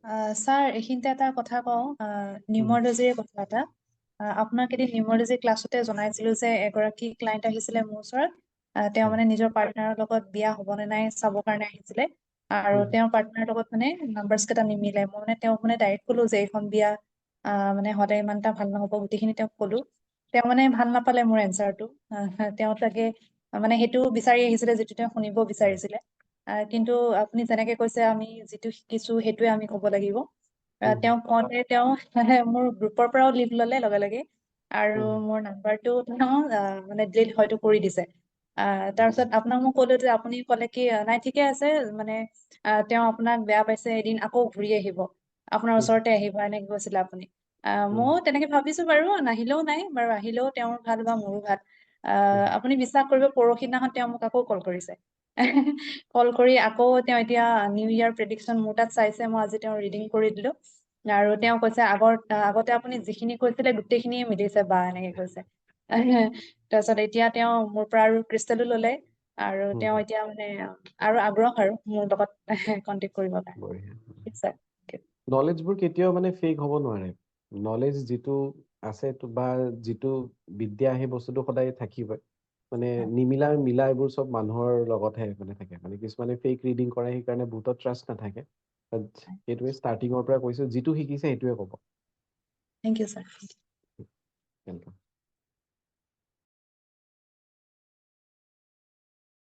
Sir এইখিনিতে এটা কথা কওঁ নিউমৰলজিৰ কথা এটা আপোনাক এদিন নিউমৰলজি ক্লাছতে জনাইছিলো যে এগৰাকী ক্লাইণ্ট আহিছিলে মোৰ ওচৰত তেওঁ মানে নিজৰ পাৰ্টনাৰৰ লগত বিয়া হ'ব নে নাই চাবৰ কাৰণে আহিছিলে আৰু তেওঁৰ পাৰ্টনাৰৰ লগত মানে নাম্বাৰছ কেইটা নিমিলে মই মানে তেওঁক মানে ডাইৰেক্ট ক'লো যে এইখন বিয়া মানে সদায় ইমান এটা ভাল নহ'ব গোটেইখিনি তেওঁক ক'লো তেওঁ মানে ভাল নাপালে মোৰ এনচাৰটো তেওঁ তাকে মানে সেইটো বিচাৰি আহিছিলে যিটো তেওঁ শুনিব বিচাৰিছিলে কিন্তু আপুনি যেনেকে কৈছে আমি যিটো শিকিছো সেইটোৱে আমি ক'ব লাগিব তেওঁ কওঁতে তেওঁ মোৰ গ্ৰুপৰ পৰাও লিভ ল'লে লগে লগে আৰু মোৰ নাম্বাৰটো তেওঁ মানে ডিলিট হয়তো কৰি দিছে তাৰপিছত আপোনাক মই ক'লো যে আপুনি ক'লে কি নাই ঠিকে আছে মানে তেওঁ আপোনাক বেয়া পাইছে এদিন আকৌ ঘূৰি আহিব আপোনাৰ ওচৰতে আহিব এনেকে কৈছিলে আপুনি ময়ো তেনেকে ভাবিছো বাৰু নাহিলেও নাই বাৰু আহিলেও তেওঁৰ ভাল বা মোৰো ভাল আপুনি বিশ্বাস কৰিব পৰহিদিনাখন তেওঁ মোক আকৌ কল কৰিছে কল কৰি আকৌ তেওঁ এতিয়া নিউ ইয়াৰ প্ৰেডিকশ্যন মোৰ তাত চাইছে মই আজি তেওঁ ৰিডিং কৰি দিলো আৰু তেওঁ কৈছে আগতে আপুনি যিখিনি কৈছিলে গোটেইখিনিয়ে মিলিছে বা এনেকে কৈছে তাৰপিছত এতিয়া তেওঁ মোৰ পৰা আৰু ক্ৰিষ্টেলো ল'লে আৰু তেওঁ এতিয়া মানে আৰু আগ্ৰহ আৰু মোৰ লগত কণ্টেক্ট কৰিব পাৰে নলেজবোৰ কেতিয়াও মানে ফেক হ'ব নোৱাৰে নলেজ যিটো আছে বা যিটো বিদ্যা সেই বস্তুটো সদায় থাকিবই মানে নিমিলা মিলা এইবোৰ চব মানুহৰ লগতহে মানে থাকে মানে কিছুমানে ফেক ৰিডিং কৰে সেইকাৰণে বহুতত ট্ৰাষ্ট নাথাকে সেইটোৱে ষ্টাৰ্টিঙৰ পৰা কৈছো যিটো শিকিছে সেইটোৱে ক'ব থেংক ইউ ছাৰ Welcome.